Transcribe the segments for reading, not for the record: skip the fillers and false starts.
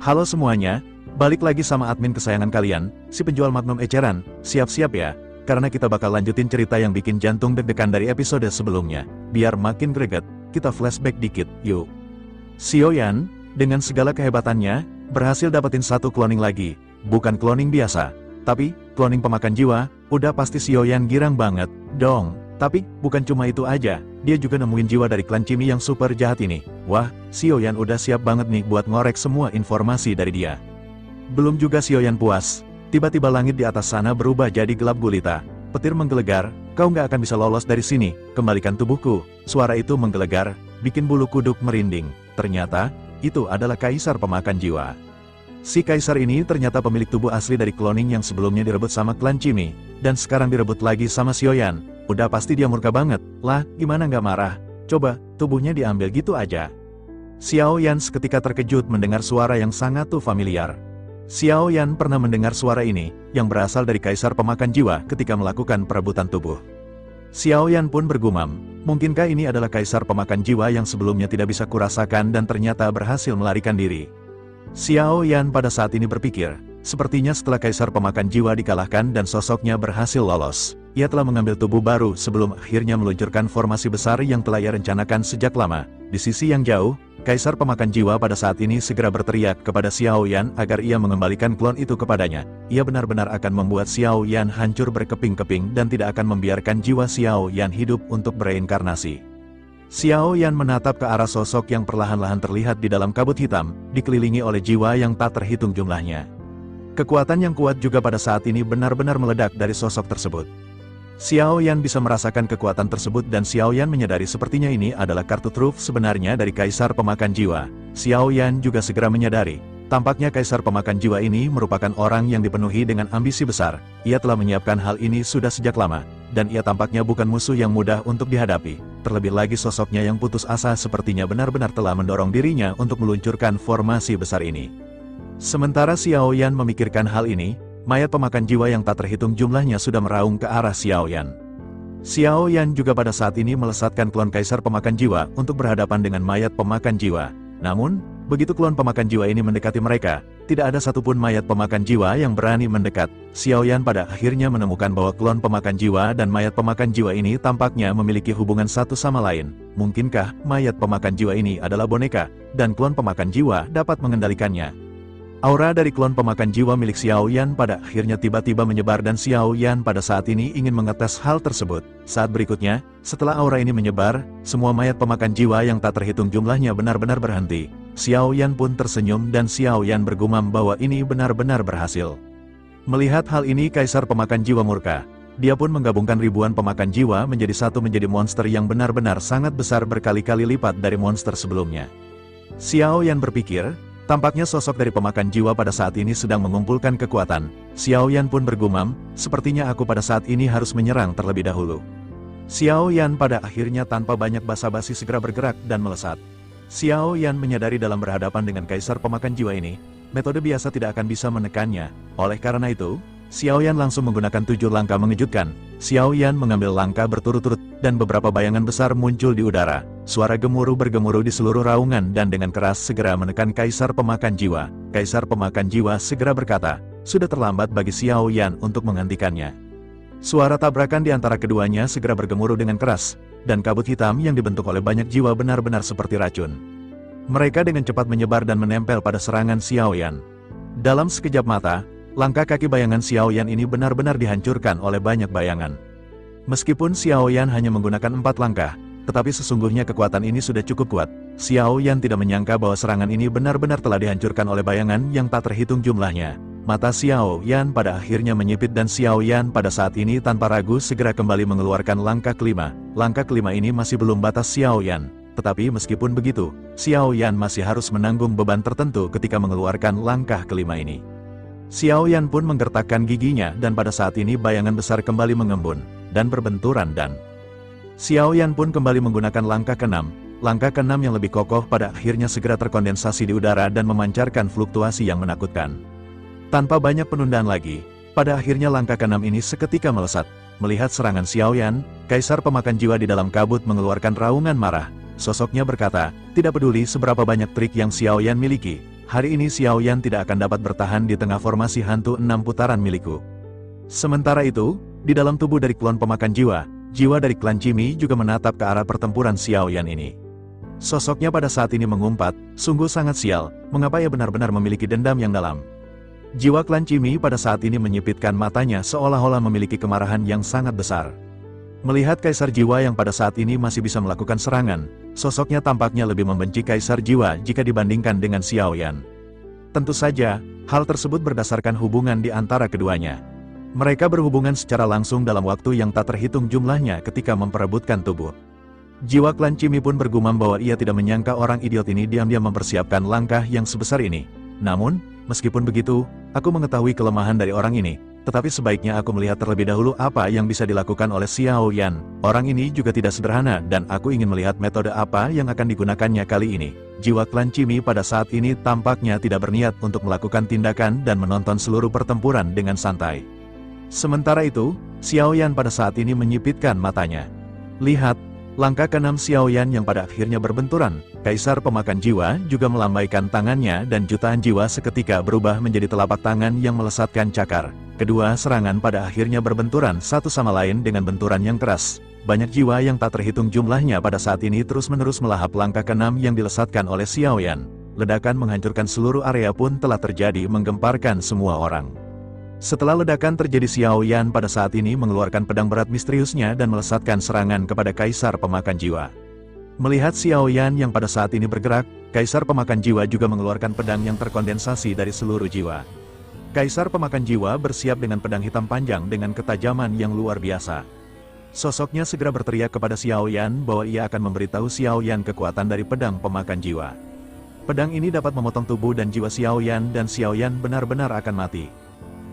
Halo semuanya, balik lagi sama admin kesayangan kalian, si penjual Magnum eceran. Siap-siap ya, karena kita bakal lanjutin cerita yang bikin jantung deg-degan dari episode sebelumnya. Biar makin greget, kita flashback dikit, yuk. Xiaoyan, dengan segala kehebatannya, berhasil dapetin satu cloning lagi. Bukan cloning biasa, tapi cloning pemakan jiwa. Udah pasti Xiaoyan girang banget, dong. Tapi, bukan cuma itu aja, dia juga nemuin jiwa dari klan Cimi yang super jahat ini. Wah, Xiaoyan udah siap banget nih buat ngorek semua informasi dari dia. Belum juga Xiaoyan puas, tiba-tiba langit di atas sana berubah jadi gelap gulita. Petir menggelegar, kau nggak akan bisa lolos dari sini, kembalikan tubuhku. Suara itu menggelegar, bikin bulu kuduk merinding. Ternyata, itu adalah kaisar pemakan jiwa. Si kaisar ini ternyata pemilik tubuh asli dari cloning yang sebelumnya direbut sama klan Cimi, dan sekarang direbut lagi sama Xiaoyan. Udah pasti dia murka banget, lah gimana nggak marah, coba, tubuhnya diambil gitu aja. Xiaoyan seketika terkejut mendengar suara yang sangat familiar. Xiaoyan pernah mendengar suara ini, yang berasal dari kaisar pemakan jiwa ketika melakukan perebutan tubuh. Xiaoyan pun bergumam, mungkinkah ini adalah kaisar pemakan jiwa yang sebelumnya tidak bisa kurasakan dan ternyata berhasil melarikan diri. Xiaoyan pada saat ini berpikir, sepertinya setelah kaisar pemakan jiwa dikalahkan dan sosoknya berhasil lolos, ia telah mengambil tubuh baru sebelum akhirnya meluncurkan formasi besar yang telah ia rencanakan sejak lama. Di sisi yang jauh, kaisar pemakan jiwa pada saat ini segera berteriak kepada Xiaoyan agar ia mengembalikan klon itu kepadanya. Ia benar-benar akan membuat Xiaoyan hancur berkeping-keping dan tidak akan membiarkan jiwa Xiaoyan hidup untuk bereinkarnasi. Xiaoyan menatap ke arah sosok yang perlahan-lahan terlihat di dalam kabut hitam, dikelilingi oleh jiwa yang tak terhitung jumlahnya. Kekuatan yang kuat juga pada saat ini benar-benar meledak dari sosok tersebut. Xiaoyan bisa merasakan kekuatan tersebut dan Xiaoyan menyadari sepertinya ini adalah kartu truf sebenarnya dari kaisar pemakan jiwa. Xiaoyan juga segera menyadari, tampaknya kaisar pemakan jiwa ini merupakan orang yang dipenuhi dengan ambisi besar. Ia telah menyiapkan hal ini sudah sejak lama, dan ia tampaknya bukan musuh yang mudah untuk dihadapi. Terlebih lagi sosoknya yang putus asa sepertinya benar-benar telah mendorong dirinya untuk meluncurkan formasi besar ini. Sementara Xiaoyan memikirkan hal ini, mayat pemakan jiwa yang tak terhitung jumlahnya sudah meraung ke arah Xiaoyan. Xiaoyan juga pada saat ini melesatkan klon kaisar pemakan jiwa untuk berhadapan dengan mayat pemakan jiwa. Namun, begitu klon pemakan jiwa ini mendekati mereka, tidak ada satupun mayat pemakan jiwa yang berani mendekat. Xiaoyan pada akhirnya menemukan bahwa klon pemakan jiwa dan mayat pemakan jiwa ini tampaknya memiliki hubungan satu sama lain. Mungkinkah mayat pemakan jiwa ini adalah boneka, dan klon pemakan jiwa dapat mengendalikannya? Aura dari klon pemakan jiwa milik Xiaoyan pada akhirnya tiba-tiba menyebar dan Xiaoyan pada saat ini ingin mengetes hal tersebut. Saat berikutnya, setelah aura ini menyebar, semua mayat pemakan jiwa yang tak terhitung jumlahnya benar-benar berhenti. Xiaoyan pun tersenyum dan Xiaoyan bergumam bahwa ini benar-benar berhasil. Melihat hal ini kaisar pemakan jiwa murka. Dia pun menggabungkan ribuan pemakan jiwa menjadi monster yang benar-benar sangat besar berkali-kali lipat dari monster sebelumnya. Xiaoyan berpikir, tampaknya sosok dari pemakan jiwa pada saat ini sedang mengumpulkan kekuatan. Xiaoyan pun bergumam, sepertinya aku pada saat ini harus menyerang terlebih dahulu. Xiaoyan pada akhirnya tanpa banyak basa-basi segera bergerak dan melesat. Xiaoyan menyadari dalam berhadapan dengan kaisar pemakan jiwa ini, metode biasa tidak akan bisa menekannya. Oleh karena itu, Xiaoyan langsung menggunakan 7 langkah mengejutkan. Xiaoyan mengambil langkah berturut-turut, dan beberapa bayangan besar muncul di udara. Suara gemuruh bergemuruh di seluruh raungan dan dengan keras segera menekan kaisar pemakan jiwa. Kaisar pemakan jiwa segera berkata, sudah terlambat bagi Xiaoyan untuk menghentikannya. Suara tabrakan di antara keduanya segera bergemuruh dengan keras, dan kabut hitam yang dibentuk oleh banyak jiwa benar-benar seperti racun. Mereka dengan cepat menyebar dan menempel pada serangan Xiaoyan. Dalam sekejap mata, langkah kaki bayangan Xiaoyan ini benar-benar dihancurkan oleh banyak bayangan. Meskipun Xiaoyan hanya menggunakan 4 langkah, tetapi sesungguhnya kekuatan ini sudah cukup kuat. Xiaoyan tidak menyangka bahwa serangan ini benar-benar telah dihancurkan oleh bayangan yang tak terhitung jumlahnya. Mata Xiaoyan pada akhirnya menyipit dan Xiaoyan pada saat ini tanpa ragu segera kembali mengeluarkan langkah kelima. Langkah kelima ini masih belum batas Xiaoyan. Tetapi meskipun begitu, Xiaoyan masih harus menanggung beban tertentu ketika mengeluarkan langkah kelima ini. Xiaoyan pun menggertakkan giginya dan pada saat ini bayangan besar kembali mengembun dan berbenturan dan Xiaoyan pun kembali menggunakan langkah keenam. Langkah keenam yang lebih kokoh pada akhirnya segera terkondensasi di udara dan memancarkan fluktuasi yang menakutkan. Tanpa banyak penundaan lagi, pada akhirnya langkah keenam ini seketika melesat. Melihat serangan Xiaoyan, kaisar pemakan jiwa di dalam kabut mengeluarkan raungan marah. Sosoknya berkata, tidak peduli seberapa banyak trik yang Xiaoyan miliki, hari ini Xiao Yan tidak akan dapat bertahan di tengah formasi hantu 6 putaran milikku. Sementara itu, di dalam tubuh dari klon pemakan jiwa, jiwa dari klan Cimi juga menatap ke arah pertempuran Xiao Yan ini. Sosoknya pada saat ini mengumpat, sungguh sangat sial, mengapa ia benar-benar memiliki dendam yang dalam. Jiwa klan Cimi pada saat ini menyipitkan matanya seolah-olah memiliki kemarahan yang sangat besar. Melihat Kaisar Jiwa yang pada saat ini masih bisa melakukan serangan, sosoknya tampaknya lebih membenci Kaisar Jiwa jika dibandingkan dengan Xiao Yan. Tentu saja, hal tersebut berdasarkan hubungan di antara keduanya. Mereka berhubungan secara langsung dalam waktu yang tak terhitung jumlahnya ketika memperebutkan tubuh. Jiwa klan Cimi pun bergumam bahwa ia tidak menyangka orang idiot ini diam-diam mempersiapkan langkah yang sebesar ini. Namun, meskipun begitu, aku mengetahui kelemahan dari orang ini. Tetapi sebaiknya aku melihat terlebih dahulu apa yang bisa dilakukan oleh Xiao Yan. Orang ini juga tidak sederhana dan aku ingin melihat metode apa yang akan digunakannya kali ini. Jiwa klan Cimi pada saat ini tampaknya tidak berniat untuk melakukan tindakan dan menonton seluruh pertempuran dengan santai. Sementara itu, Xiao Yan pada saat ini menyipitkan matanya. Lihat, langkah ke-6 Xiao Yan yang pada akhirnya berbenturan. Kaisar pemakan jiwa juga melambaikan tangannya dan jutaan jiwa seketika berubah menjadi telapak tangan yang melesatkan cakar. Kedua serangan pada akhirnya berbenturan satu sama lain dengan benturan yang keras. Banyak jiwa yang tak terhitung jumlahnya pada saat ini terus-menerus melahap langkah ke-6 yang dilesatkan oleh Xiao Yan. Ledakan menghancurkan seluruh area pun telah terjadi menggemparkan semua orang. Setelah ledakan terjadi, Xiao Yan pada saat ini mengeluarkan pedang berat misteriusnya dan melesatkan serangan kepada Kaisar Pemakan Jiwa. Melihat Xiao Yan yang pada saat ini bergerak, Kaisar Pemakan Jiwa juga mengeluarkan pedang yang terkondensasi dari seluruh jiwa. Kaisar Pemakan Jiwa bersiap dengan pedang hitam panjang dengan ketajaman yang luar biasa. Sosoknya segera berteriak kepada Xiao Yan bahwa ia akan memberitahu Xiao Yan kekuatan dari pedang pemakan jiwa. Pedang ini dapat memotong tubuh dan jiwa Xiao Yan dan Xiao Yan benar-benar akan mati.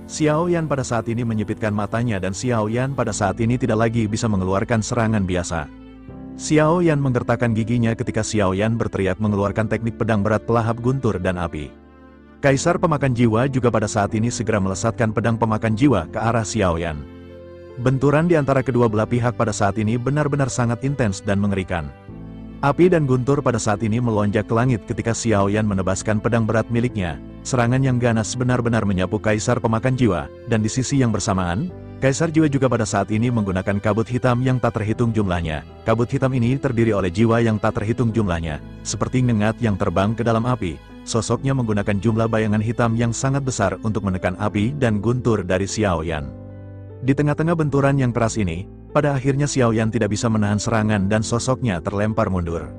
Xiao Yan pada saat ini menyipitkan matanya dan Xiao Yan pada saat ini tidak lagi bisa mengeluarkan serangan biasa. Xiao Yan menggertakkan giginya ketika Xiao Yan berteriak mengeluarkan teknik pedang berat pelahap guntur dan api. Kaisar Pemakan Jiwa juga pada saat ini segera melesatkan pedang pemakan jiwa ke arah Xiao Yan. Benturan di antara kedua belah pihak pada saat ini benar-benar sangat intens dan mengerikan. Api dan guntur pada saat ini melonjak ke langit ketika Xiao Yan menebaskan pedang berat miliknya. Serangan yang ganas benar-benar menyapu Kaisar Pemakan Jiwa, dan di sisi yang bersamaan, Kaisar Jiwa juga pada saat ini menggunakan kabut hitam yang tak terhitung jumlahnya. Kabut hitam ini terdiri oleh jiwa yang tak terhitung jumlahnya, seperti ngengat yang terbang ke dalam api. Sosoknya menggunakan jumlah bayangan hitam yang sangat besar untuk menekan api dan guntur dari Xiao Yan. Di tengah-tengah benturan yang keras ini, pada akhirnya Xiao Yan tidak bisa menahan serangan dan sosoknya terlempar mundur.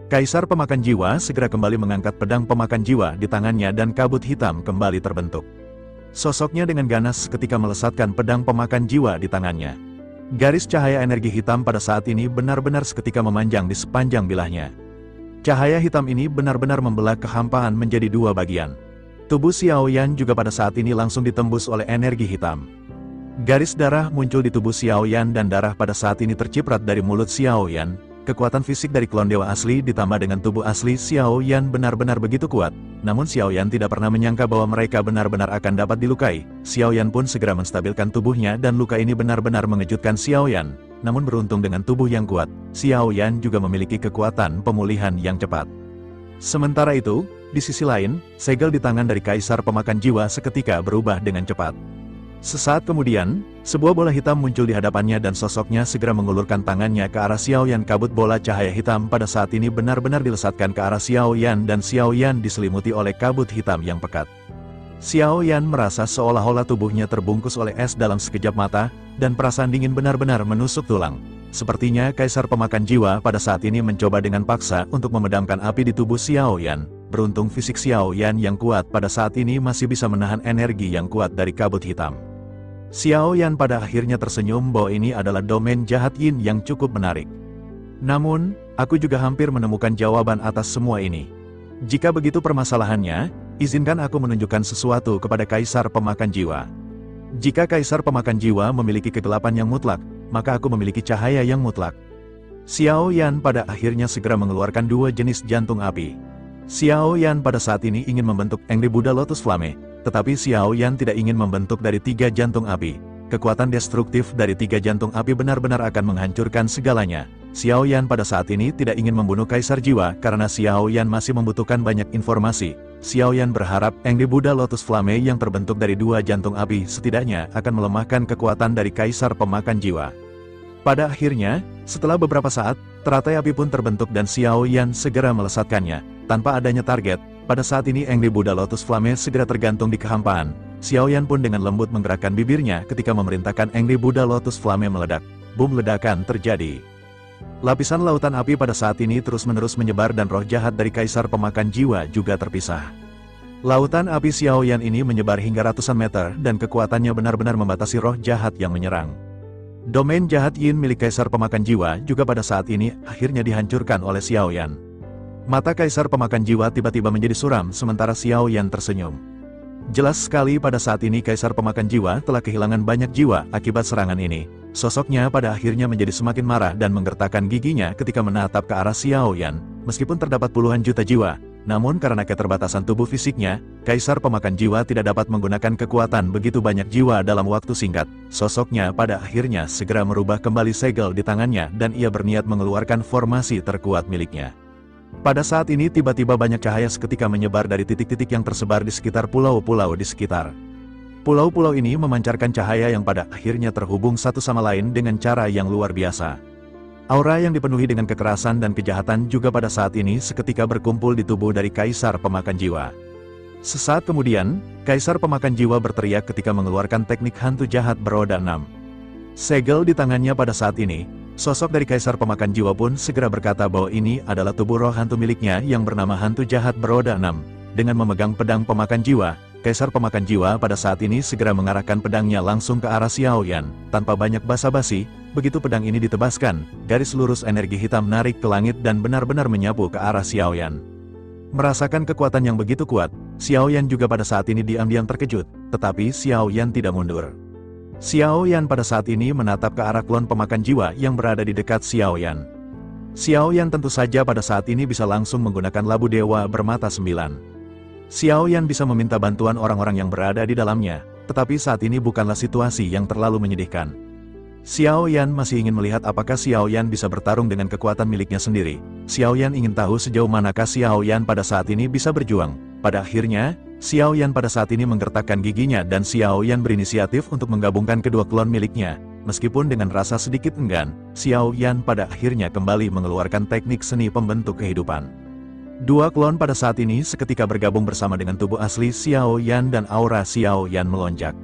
Kaisar Pemakan Jiwa segera kembali mengangkat pedang pemakan jiwa di tangannya dan kabut hitam kembali terbentuk. Sosoknya dengan ganas ketika melesatkan pedang pemakan jiwa di tangannya. Garis cahaya energi hitam pada saat ini benar-benar seketika memanjang di sepanjang bilahnya. Cahaya hitam ini benar-benar membelah kehampaan menjadi dua bagian. Tubuh Xiao Yan juga pada saat ini langsung ditembus oleh energi hitam. Garis darah muncul di tubuh Xiao Yan dan darah pada saat ini terciprat dari mulut Xiao Yan. Kekuatan fisik dari klon dewa asli ditambah dengan tubuh asli Xiao Yan benar-benar begitu kuat. Namun Xiao Yan tidak pernah menyangka bahwa mereka benar-benar akan dapat dilukai. Xiao Yan pun segera menstabilkan tubuhnya dan luka ini benar-benar mengejutkan Xiao Yan. Namun beruntung dengan tubuh yang kuat, Xiao Yan juga memiliki kekuatan pemulihan yang cepat. Sementara itu, di sisi lain, segel di tangan dari Kaisar Pemakan Jiwa seketika berubah dengan cepat. Sesaat kemudian, sebuah bola hitam muncul di hadapannya dan sosoknya segera mengulurkan tangannya ke arah Xiao Yan. Kabut bola cahaya hitam pada saat ini benar-benar dilesatkan ke arah Xiao Yan dan Xiao Yan diselimuti oleh kabut hitam yang pekat. Xiao Yan merasa seolah-olah tubuhnya terbungkus oleh es dalam sekejap mata, dan perasaan dingin benar-benar menusuk tulang. Sepertinya Kaisar Pemakan Jiwa pada saat ini mencoba dengan paksa untuk memedamkan api di tubuh Xiao Yan. Beruntung fisik Xiao Yan yang kuat pada saat ini masih bisa menahan energi yang kuat dari kabut hitam. Xiao Yan pada akhirnya tersenyum bahwa ini adalah domain jahat Yin yang cukup menarik. Namun, aku juga hampir menemukan jawaban atas semua ini. Jika begitu permasalahannya, izinkan aku menunjukkan sesuatu kepada Kaisar Pemakan Jiwa. Jika Kaisar Pemakan Jiwa memiliki kegelapan yang mutlak, maka aku memiliki cahaya yang mutlak. Xiao Yan pada akhirnya segera mengeluarkan dua jenis jantung api. Xiao Yan pada saat ini ingin membentuk Angry Buddha Lotus Flame, tetapi Xiao Yan tidak ingin membentuk dari 3 jantung api. Kekuatan destruktif dari 3 jantung api benar-benar akan menghancurkan segalanya. Xiao Yan pada saat ini tidak ingin membunuh Kaisar Jiwa karena Xiao Yan masih membutuhkan banyak informasi. Xiao Yan berharap Angry Buddha Lotus Flame yang terbentuk dari 2 jantung api setidaknya akan melemahkan kekuatan dari Kaisar Pemakan Jiwa. Pada akhirnya, setelah beberapa saat, teratai api pun terbentuk dan Xiao Yan segera melesatkannya. Tanpa adanya target, pada saat ini Angry Buddha Lotus Flame segera tergantung di kehampaan. Xiao Yan pun dengan lembut menggerakkan bibirnya ketika memerintahkan Angry Buddha Lotus Flame meledak. Boom, ledakan terjadi. Lapisan lautan api pada saat ini terus-menerus menyebar dan roh jahat dari Kaisar Pemakan Jiwa juga terpisah. Lautan api Xiao Yan ini menyebar hingga ratusan meter dan kekuatannya benar-benar membatasi roh jahat yang menyerang. Domain jahat Yin milik Kaisar Pemakan Jiwa juga pada saat ini akhirnya dihancurkan oleh Xiao Yan. Mata Kaisar Pemakan Jiwa tiba-tiba menjadi suram sementara Xiao Yan tersenyum. Jelas sekali pada saat ini Kaisar Pemakan Jiwa telah kehilangan banyak jiwa akibat serangan ini. Sosoknya pada akhirnya menjadi semakin marah dan menggertakkan giginya ketika menatap ke arah Xiao Yan. Meskipun terdapat puluhan juta jiwa, namun karena keterbatasan tubuh fisiknya, Kaisar Pemakan Jiwa tidak dapat menggunakan kekuatan begitu banyak jiwa dalam waktu singkat. Sosoknya pada akhirnya segera merubah kembali segel di tangannya dan ia berniat mengeluarkan formasi terkuat miliknya. Pada saat ini tiba-tiba banyak cahaya seketika menyebar dari titik-titik yang tersebar di sekitar pulau-pulau di sekitar. Pulau-pulau ini memancarkan cahaya yang pada akhirnya terhubung satu sama lain dengan cara yang luar biasa. Aura yang dipenuhi dengan kekerasan dan kejahatan juga pada saat ini seketika berkumpul di tubuh dari Kaisar Pemakan Jiwa. Sesaat kemudian, Kaisar Pemakan Jiwa berteriak ketika mengeluarkan teknik hantu jahat beroda 6. Segel di tangannya pada saat ini, sosok dari Kaisar Pemakan Jiwa pun segera berkata bahwa ini adalah tubuh roh hantu miliknya yang bernama hantu jahat beroda 6. Dengan memegang pedang pemakan jiwa, Kaisar Pemakan Jiwa pada saat ini segera mengarahkan pedangnya langsung ke arah Xiao Yan. Tanpa banyak basa-basi, begitu pedang ini ditebaskan, garis lurus energi hitam narik ke langit dan benar-benar menyapu ke arah Xiao Yan. Merasakan kekuatan yang begitu kuat, Xiao Yan juga pada saat ini diam-diam terkejut, tetapi Xiao Yan tidak mundur. Xiao Yan pada saat ini menatap ke arah klon pemakan jiwa yang berada di dekat Xiao Yan. Xiao Yan tentu saja pada saat ini bisa langsung menggunakan labu dewa bermata 9. Xiao Yan bisa meminta bantuan orang-orang yang berada di dalamnya, tetapi saat ini bukanlah situasi yang terlalu menyedihkan. Xiao Yan masih ingin melihat apakah Xiao Yan bisa bertarung dengan kekuatan miliknya sendiri. Xiao Yan ingin tahu sejauh manakah Xiao Yan pada saat ini bisa berjuang. Pada akhirnya, Xiao Yan pada saat ini menggertakkan giginya dan Xiao Yan berinisiatif untuk menggabungkan kedua klon miliknya. Meskipun dengan rasa sedikit enggan, Xiao Yan pada akhirnya kembali mengeluarkan teknik seni pembentuk kehidupan. Dua klon pada saat ini seketika bergabung bersama dengan tubuh asli Xiao Yan dan aura Xiao Yan melonjak.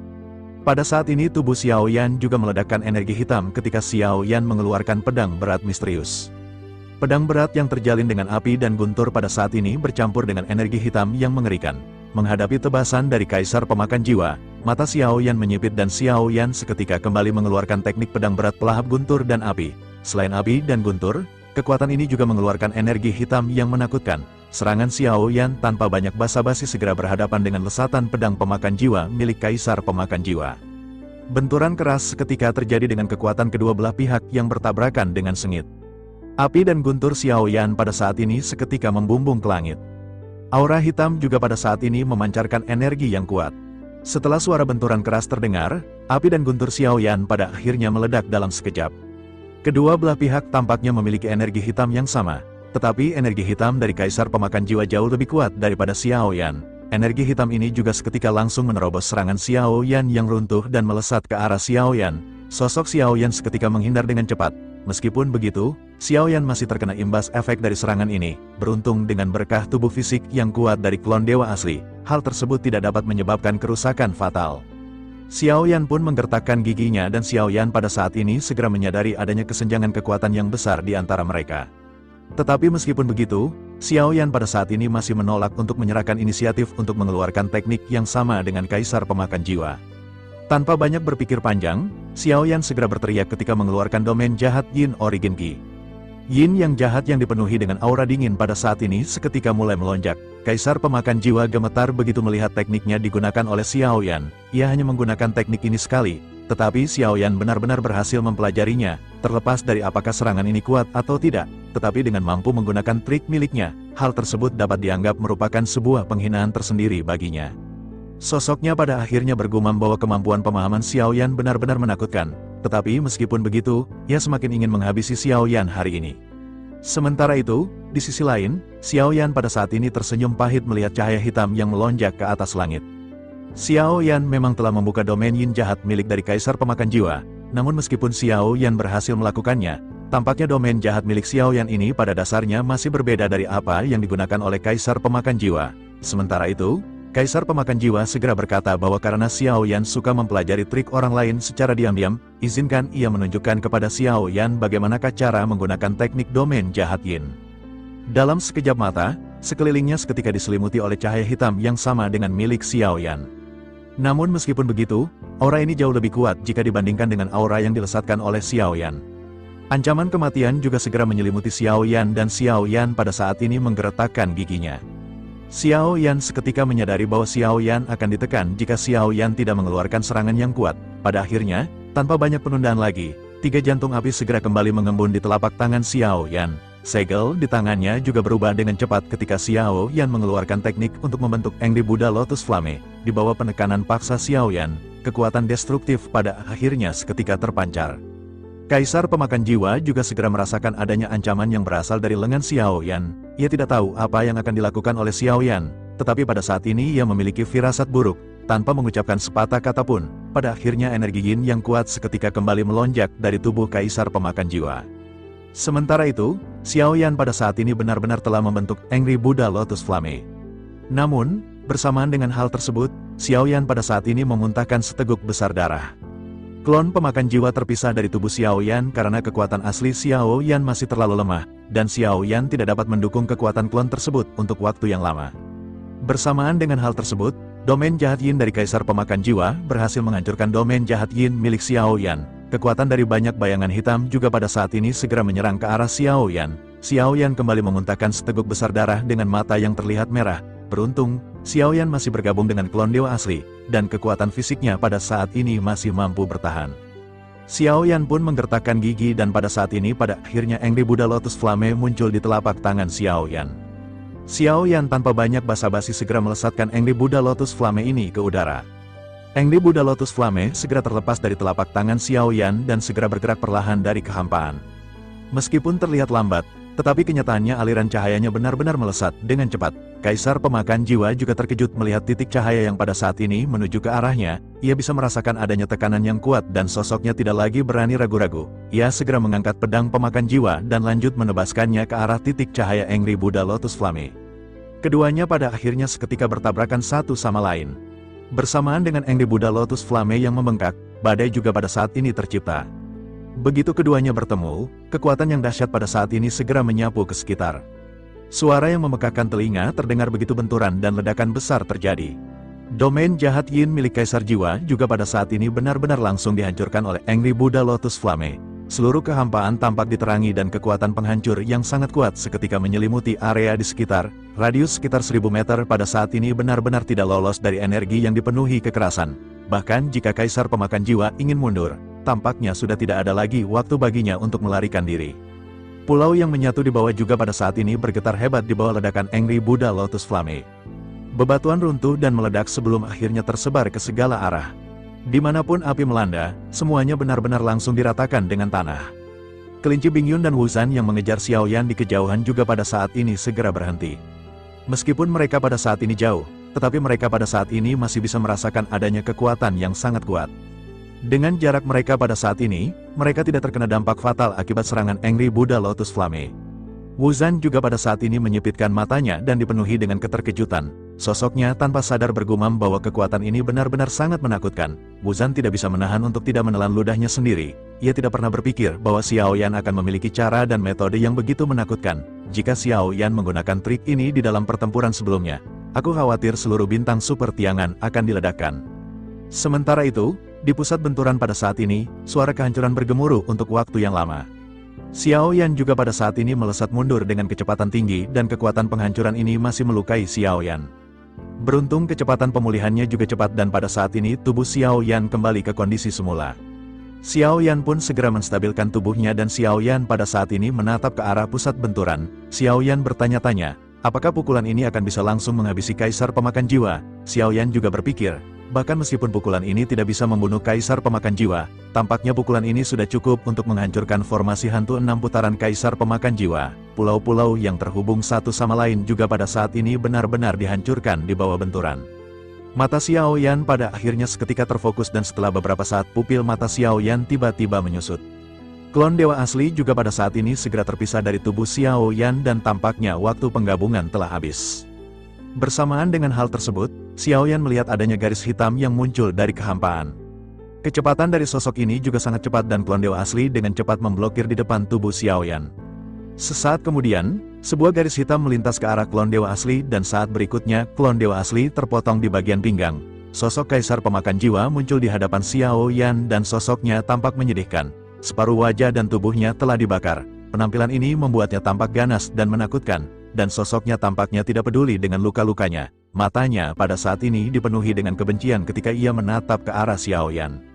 Pada saat ini tubuh Xiao Yan juga meledakkan energi hitam ketika Xiao Yan mengeluarkan pedang berat misterius. Pedang berat yang terjalin dengan api dan guntur pada saat ini bercampur dengan energi hitam yang mengerikan. Menghadapi tebasan dari Kaisar Pemakan Jiwa, mata Xiao Yan menyipit dan Xiao Yan seketika kembali mengeluarkan teknik pedang berat pelahap guntur dan api. Selain api dan guntur, kekuatan ini juga mengeluarkan energi hitam yang menakutkan. Serangan Xiao Yan tanpa banyak basa-basi segera berhadapan dengan lesatan pedang pemakan jiwa milik Kaisar Pemakan Jiwa. Benturan keras seketika terjadi dengan kekuatan kedua belah pihak yang bertabrakan dengan sengit. Api dan guntur Xiao Yan pada saat ini seketika membumbung ke langit. Aura hitam juga pada saat ini memancarkan energi yang kuat. Setelah suara benturan keras terdengar, api dan guntur Xiao Yan pada akhirnya meledak dalam sekejap. Kedua belah pihak tampaknya memiliki energi hitam yang sama, tetapi energi hitam dari Kaisar Pemakan Jiwa jauh lebih kuat daripada Xiao Yan. Energi hitam ini juga seketika langsung menerobos serangan Xiao Yan yang runtuh dan melesat ke arah Xiao Yan. Sosok Xiao Yan seketika menghindar dengan cepat. Meskipun begitu, Xiao Yan masih terkena imbas efek dari serangan ini. Beruntung dengan berkah tubuh fisik yang kuat dari klon dewa asli, hal tersebut tidak dapat menyebabkan kerusakan fatal. Xiao Yan pun menggertakkan giginya dan Xiao Yan pada saat ini segera menyadari adanya kesenjangan kekuatan yang besar di antara mereka. Tetapi meskipun begitu, Xiao Yan pada saat ini masih menolak untuk menyerahkan inisiatif untuk mengeluarkan teknik yang sama dengan Kaisar Pemakan Jiwa. Tanpa banyak berpikir panjang, Xiao Yan segera berteriak ketika mengeluarkan domain jahat Yin Origin Ki. Yin yang jahat yang dipenuhi dengan aura dingin pada saat ini seketika mulai melonjak. Kaisar Pemakan Jiwa gemetar begitu melihat tekniknya digunakan oleh Xiao Yan. Ia hanya menggunakan teknik ini sekali, tetapi Xiao Yan benar-benar berhasil mempelajarinya, terlepas dari apakah serangan ini kuat atau tidak. Tetapi dengan mampu menggunakan trik miliknya, hal tersebut dapat dianggap merupakan sebuah penghinaan tersendiri baginya. Sosoknya pada akhirnya bergumam bahwa kemampuan pemahaman Xiao Yan benar-benar menakutkan. Tetapi meskipun begitu, ia semakin ingin menghabisi Xiao Yan hari ini. Sementara itu, di sisi lain, Xiao Yan pada saat ini tersenyum pahit melihat cahaya hitam yang melonjak ke atas langit. Xiao Yan memang telah membuka domain yin jahat milik dari Kaisar Pemakan Jiwa, namun meskipun Xiao Yan berhasil melakukannya, tampaknya domain jahat milik Xiao Yan ini pada dasarnya masih berbeda dari apa yang digunakan oleh Kaisar Pemakan Jiwa. Sementara itu, Kaisar Pemakan Jiwa segera berkata bahwa karena Xiao Yan suka mempelajari trik orang lain secara diam-diam, izinkan ia menunjukkan kepada Xiao Yan bagaimanakah cara menggunakan teknik domain jahat yin. Dalam sekejap mata, sekelilingnya seketika diselimuti oleh cahaya hitam yang sama dengan milik Xiao Yan. Namun meskipun begitu, aura ini jauh lebih kuat jika dibandingkan dengan aura yang dilesatkan oleh Xiao Yan. Ancaman kematian juga segera menyelimuti Xiao Yan dan Xiao Yan pada saat ini menggeretakkan giginya. Xiao Yan seketika menyadari bahwa Xiao Yan akan ditekan jika Xiao Yan tidak mengeluarkan serangan yang kuat. Pada akhirnya, tanpa banyak penundaan lagi, 3 jantung api segera kembali mengembun di telapak tangan Xiao Yan. Segel di tangannya juga berubah dengan cepat ketika Xiao Yan mengeluarkan teknik untuk membentuk Angry Buddha Lotus Flame. Di bawah penekanan paksa Xiao Yan, kekuatan destruktif pada akhirnya seketika terpancar. Kaisar Pemakan Jiwa juga segera merasakan adanya ancaman yang berasal dari lengan Xiao Yan. Ia tidak tahu apa yang akan dilakukan oleh Xiao Yan, tetapi pada saat ini ia memiliki firasat buruk. Tanpa mengucapkan sepatah kata pun, pada akhirnya energi yin yang kuat seketika kembali melonjak dari tubuh Kaisar Pemakan Jiwa. Sementara itu, Xiao Yan pada saat ini benar-benar telah membentuk Angry Buddha Lotus Flame. Namun, bersamaan dengan hal tersebut, Xiao Yan pada saat ini memuntahkan seteguk besar darah. Klon pemakan jiwa terpisah dari tubuh Xiao Yan karena kekuatan asli Xiao Yan masih terlalu lemah, dan Xiao Yan tidak dapat mendukung kekuatan klon tersebut untuk waktu yang lama. Bersamaan dengan hal tersebut, domain jahat yin dari Kaisar Pemakan Jiwa berhasil menghancurkan domain jahat yin milik Xiao Yan. Kekuatan dari banyak bayangan hitam juga pada saat ini segera menyerang ke arah Xiao Yan. Xiao Yan kembali memuntahkan seteguk besar darah dengan mata yang terlihat merah. Beruntung, Xiao Yan masih bergabung dengan klon dewa asli, dan kekuatan fisiknya pada saat ini masih mampu bertahan. Xiao Yan pun menggertakkan gigi dan pada saat ini pada akhirnya Angry Buddha Lotus Flame muncul di telapak tangan Xiao Yan. Xiao Yan tanpa banyak basa-basi segera melesatkan Angry Buddha Lotus Flame ini ke udara. Angry Buddha Lotus Flame segera terlepas dari telapak tangan Xiao Yan dan segera bergerak perlahan dari kehampaan. Meskipun terlihat lambat, tetapi kenyataannya aliran cahayanya benar-benar melesat dengan cepat. Kaisar Pemakan Jiwa juga terkejut melihat titik cahaya yang pada saat ini menuju ke arahnya. Ia bisa merasakan adanya tekanan yang kuat dan sosoknya tidak lagi berani ragu-ragu. Ia segera mengangkat pedang pemakan jiwa dan lanjut menebaskannya ke arah titik cahaya Angry Buddha Lotus Flame. Keduanya pada akhirnya seketika bertabrakan satu sama lain. Bersamaan dengan Angry Buddha Lotus Flame yang membengkak, badai juga pada saat ini tercipta. Begitu keduanya bertemu, kekuatan yang dahsyat pada saat ini segera menyapu ke sekitar. Suara yang memekakkan telinga terdengar begitu benturan dan ledakan besar terjadi. Domain jahat yin milik Kaisar Jiwa juga pada saat ini benar-benar langsung dihancurkan oleh Angry Buddha Lotus Flame. Seluruh kehampaan tampak diterangi dan kekuatan penghancur yang sangat kuat seketika menyelimuti area di sekitar. Radius sekitar 1000 meter pada saat ini benar-benar tidak lolos dari energi yang dipenuhi kekerasan. Bahkan jika Kaisar Pemakan Jiwa ingin mundur, tampaknya sudah tidak ada lagi waktu baginya untuk melarikan diri. Pulau yang menyatu di bawah juga pada saat ini bergetar hebat di bawah ledakan Angry Buddha Lotus Flame. Bebatuan runtuh dan meledak sebelum akhirnya tersebar ke segala arah. Dimanapun api melanda, semuanya benar-benar langsung diratakan dengan tanah. Kelinci Bingyun dan Wuzan yang mengejar Xiao Yan di kejauhan juga pada saat ini segera berhenti. Meskipun mereka pada saat ini jauh, tetapi mereka pada saat ini masih bisa merasakan adanya kekuatan yang sangat kuat. Dengan jarak mereka pada saat ini, mereka tidak terkena dampak fatal akibat serangan Angry Buddha Lotus Flame. Wuzan juga pada saat ini menyipitkan matanya dan dipenuhi dengan keterkejutan. Sosoknya tanpa sadar bergumam bahwa kekuatan ini benar-benar sangat menakutkan. Wuzan tidak bisa menahan untuk tidak menelan ludahnya sendiri. Ia tidak pernah berpikir bahwa Xiao Yan akan memiliki cara dan metode yang begitu menakutkan. Jika Xiao Yan menggunakan trik ini di dalam pertempuran sebelumnya, aku khawatir seluruh bintang super tiangan akan diledakkan. Sementara itu, di pusat benturan pada saat ini, suara kehancuran bergemuruh untuk waktu yang lama. Xiao Yan juga pada saat ini melesat mundur dengan kecepatan tinggi dan kekuatan penghancuran ini masih melukai Xiao Yan. Beruntung kecepatan pemulihannya juga cepat dan pada saat ini tubuh Xiao Yan kembali ke kondisi semula. Xiao Yan pun segera menstabilkan tubuhnya dan Xiao Yan pada saat ini menatap ke arah pusat benturan. Xiao Yan bertanya-tanya, apakah pukulan ini akan bisa langsung menghabisi Kaisar Pemakan Jiwa? Xiao Yan juga berpikir, Bahkan meskipun pukulan ini tidak bisa membunuh Kaisar Pemakan Jiwa, tampaknya pukulan ini sudah cukup untuk menghancurkan formasi hantu 6 putaran Kaisar Pemakan Jiwa. Pulau-pulau yang terhubung satu sama lain juga pada saat ini benar-benar dihancurkan di bawah benturan. Mata Xiao Yan pada akhirnya seketika terfokus dan setelah beberapa saat pupil mata Xiao Yan tiba-tiba menyusut. Klon dewa asli juga pada saat ini segera terpisah dari tubuh Xiao Yan dan tampaknya waktu penggabungan telah habis. Bersamaan dengan hal tersebut, Xiao Yan melihat adanya garis hitam yang muncul dari kehampaan. Kecepatan dari sosok ini juga sangat cepat dan klon dewa asli dengan cepat memblokir di depan tubuh Xiao Yan. Sesaat kemudian, sebuah garis hitam melintas ke arah klon dewa asli dan saat berikutnya klon dewa asli terpotong di bagian pinggang. Sosok Kaisar Pemakan Jiwa muncul di hadapan Xiao Yan dan sosoknya tampak menyedihkan. Separuh wajah dan tubuhnya telah dibakar. Penampilan ini membuatnya tampak ganas dan menakutkan. Dan sosoknya tampaknya tidak peduli dengan luka-lukanya. Matanya pada saat ini dipenuhi dengan kebencian ketika ia menatap ke arah Xiao Yan.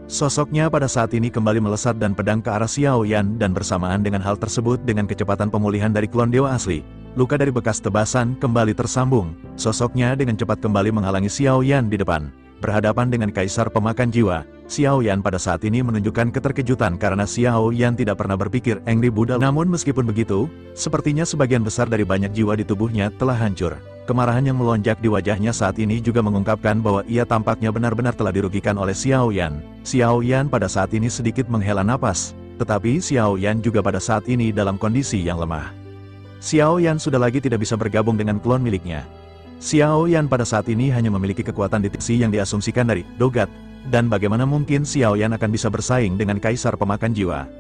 Sosoknya pada saat ini kembali melesat dan pedang ke arah Xiao Yan dan bersamaan dengan hal tersebut dengan kecepatan pemulihan dari klon dewa asli. Luka dari bekas tebasan kembali tersambung. Sosoknya dengan cepat kembali menghalangi Xiao Yan di depan. Berhadapan dengan Kaisar Pemakan Jiwa, Xiao Yan pada saat ini menunjukkan keterkejutan karena Xiao Yan tidak pernah berpikir Angry Buddha. Namun meskipun begitu, sepertinya sebagian besar dari banyak jiwa di tubuhnya telah hancur. Kemarahan yang melonjak di wajahnya saat ini juga mengungkapkan bahwa ia tampaknya benar-benar telah dirugikan oleh Xiao Yan. Xiao Yan pada saat ini sedikit menghela napas, tetapi Xiao Yan juga pada saat ini dalam kondisi yang lemah. Xiao Yan sudah lagi tidak bisa bergabung dengan klon miliknya. Xiao Yan pada saat ini hanya memiliki kekuatan deteksi yang diasumsikan dari Dogat, dan bagaimana mungkin Xiao Yan akan bisa bersaing dengan Kaisar Pemakan Jiwa.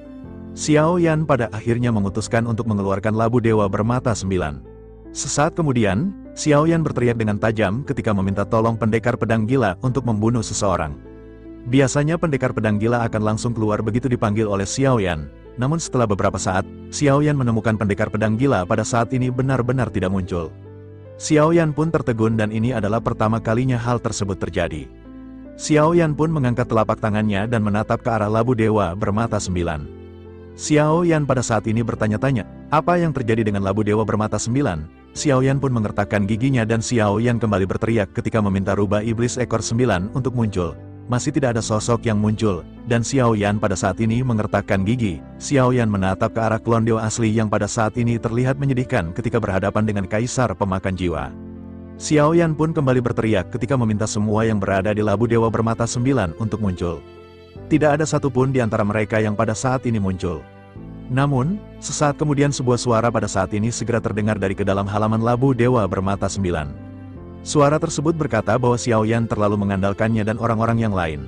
Xiao Yan pada akhirnya memutuskan untuk mengeluarkan labu dewa bermata 9. Sesaat kemudian, Xiao Yan berteriak dengan tajam ketika meminta tolong pendekar pedang gila untuk membunuh seseorang. Biasanya pendekar pedang gila akan langsung keluar begitu dipanggil oleh Xiao Yan. Namun setelah beberapa saat, Xiao Yan menemukan pendekar pedang gila pada saat ini benar-benar tidak muncul. Xiao Yan pun tertegun dan ini adalah pertama kalinya hal tersebut terjadi. Xiao Yan pun mengangkat telapak tangannya dan menatap ke arah labu dewa bermata 9. Xiao Yan pada saat ini bertanya-tanya, apa yang terjadi dengan labu dewa bermata 9? Xiao Yan pun mengertakkan giginya dan Xiao Yan kembali berteriak ketika meminta rubah iblis ekor 9 untuk muncul. Masih tidak ada sosok yang muncul, dan Xiao Yan pada saat ini mengertakkan gigi. Xiao Yan menatap ke arah klon dewa asli yang pada saat ini terlihat menyedihkan ketika berhadapan dengan Kaisar Pemakan Jiwa. Xiao Yan pun kembali berteriak ketika meminta semua yang berada di labu dewa bermata 9 untuk muncul. Tidak ada satupun di antara mereka yang pada saat ini muncul. Namun, sesaat kemudian sebuah suara pada saat ini segera terdengar dari ke dalam halaman labu dewa bermata 9. Suara tersebut berkata bahwa Xiao Yan terlalu mengandalkannya dan orang-orang yang lain.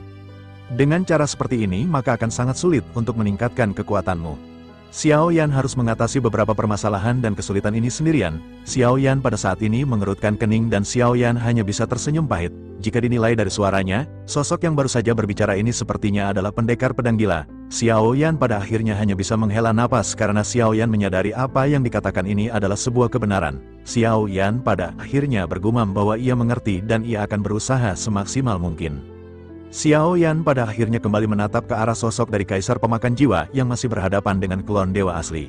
Dengan cara seperti ini maka akan sangat sulit untuk meningkatkan kekuatanmu. Xiao Yan harus mengatasi beberapa permasalahan dan kesulitan ini sendirian. Xiao Yan pada saat ini mengerutkan kening dan Xiao Yan hanya bisa tersenyum pahit. Jika dinilai dari suaranya, sosok yang baru saja berbicara ini sepertinya adalah pendekar pedang gila. Xiao Yan pada akhirnya hanya bisa menghela napas karena Xiao Yan menyadari apa yang dikatakan ini adalah sebuah kebenaran. Xiao Yan pada akhirnya bergumam bahwa ia mengerti dan ia akan berusaha semaksimal mungkin. Xiao Yan pada akhirnya kembali menatap ke arah sosok dari Kaisar Pemakan Jiwa yang masih berhadapan dengan klon dewa asli.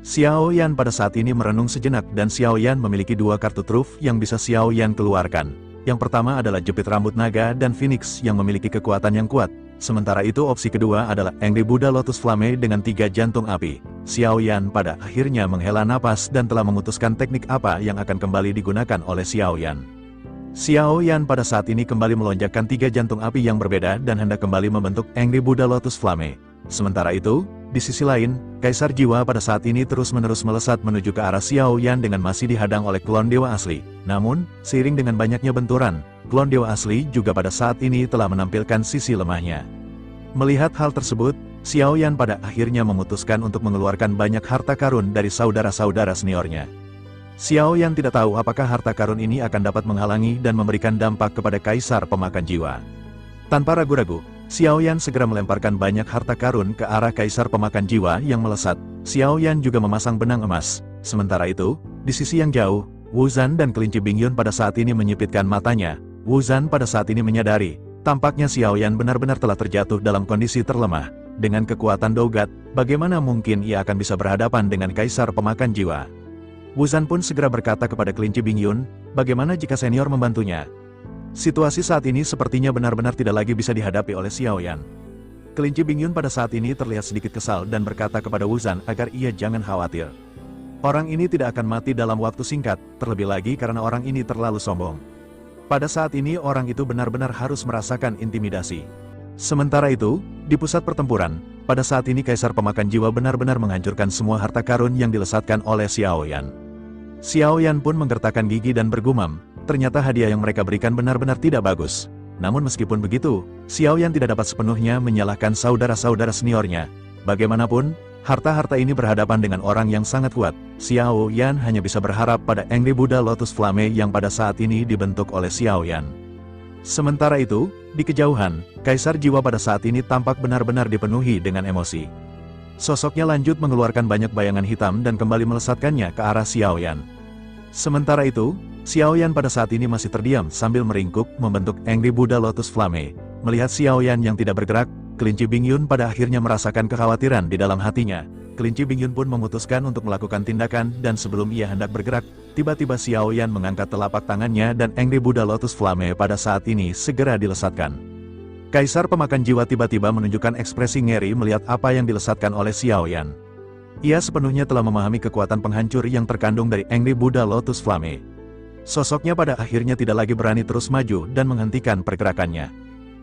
Xiao Yan pada saat ini merenung sejenak dan Xiao Yan memiliki dua kartu truf yang bisa Xiao Yan keluarkan. Yang pertama adalah jepit rambut naga dan Phoenix yang memiliki kekuatan yang kuat. Sementara itu opsi kedua adalah Angry Buddha Lotus Flame dengan 3 jantung api. Xiao Yan pada akhirnya menghela napas dan telah memutuskan teknik apa yang akan kembali digunakan oleh Xiao Yan. Xiao Yan pada saat ini kembali melonjakkan 3 jantung api yang berbeda dan hendak kembali membentuk Angry Buddha Lotus Flame. Sementara itu, di sisi lain, Kaisar Jiwa pada saat ini terus-menerus melesat menuju ke arah Xiao Yan dengan masih dihadang oleh klon dewa asli. Namun, seiring dengan banyaknya benturan, klon dewa asli juga pada saat ini telah menampilkan sisi lemahnya. Melihat hal tersebut, Xiao Yan pada akhirnya memutuskan untuk mengeluarkan banyak harta karun dari saudara-saudara seniornya. Xiao Yan tidak tahu apakah harta karun ini akan dapat menghalangi dan memberikan dampak kepada Kaisar Pemakan Jiwa. Tanpa ragu-ragu, Xiao Yan segera melemparkan banyak harta karun ke arah Kaisar Pemakan Jiwa yang melesat. Xiao Yan juga memasang benang emas. Sementara itu, di sisi yang jauh, Wu Zhan dan kelinci Bingyun pada saat ini menyipitkan matanya. Wu Zhan pada saat ini menyadari, tampaknya Xiao Yan benar-benar telah terjatuh dalam kondisi terlemah. Dengan kekuatan Dogat, bagaimana mungkin ia akan bisa berhadapan dengan Kaisar Pemakan Jiwa? Wu Zhan pun segera berkata kepada kelinci Bingyun, bagaimana jika senior membantunya? Situasi saat ini sepertinya benar-benar tidak lagi bisa dihadapi oleh Xiao Yan. Kelinci Bingyun pada saat ini terlihat sedikit kesal dan berkata kepada Wu Zhan agar ia jangan khawatir. Orang ini tidak akan mati dalam waktu singkat, terlebih lagi karena orang ini terlalu sombong. Pada saat ini orang itu benar-benar harus merasakan intimidasi. Sementara itu, di pusat pertempuran, pada saat ini Kaisar Pemakan Jiwa benar-benar menghancurkan semua harta karun yang dilesatkan oleh Xiao Yan. Xiao Yan pun menggertakkan gigi dan bergumam, ternyata hadiah yang mereka berikan benar-benar tidak bagus. Namun meskipun begitu, Xiao Yan tidak dapat sepenuhnya menyalahkan saudara-saudara seniornya. Bagaimanapun, harta-harta ini berhadapan dengan orang yang sangat kuat. Xiao Yan hanya bisa berharap pada Angry Buddha Lotus Flame yang pada saat ini dibentuk oleh Xiao Yan. Sementara itu, di kejauhan, Kaisar Jiwa pada saat ini tampak benar-benar dipenuhi dengan emosi. Sosoknya lanjut mengeluarkan banyak bayangan hitam dan kembali melesatkannya ke arah Xiao Yan. Sementara itu, Xiao Yan pada saat ini masih terdiam sambil meringkuk membentuk Angry Buddha Lotus Flame. Melihat Xiao Yan yang tidak bergerak, Kelinci Bingyun pada akhirnya merasakan kekhawatiran di dalam hatinya. Kelinci Bingyun pun memutuskan untuk melakukan tindakan dan sebelum ia hendak bergerak, tiba-tiba Xiao Yan mengangkat telapak tangannya dan Angry Buddha Lotus Flame pada saat ini segera dilesatkan. Kaisar Pemakan Jiwa tiba-tiba menunjukkan ekspresi ngeri melihat apa yang dilesatkan oleh Xiao Yan. Ia sepenuhnya telah memahami kekuatan penghancur yang terkandung dari Angry Buddha Lotus Flame. Sosoknya pada akhirnya tidak lagi berani terus maju dan menghentikan pergerakannya.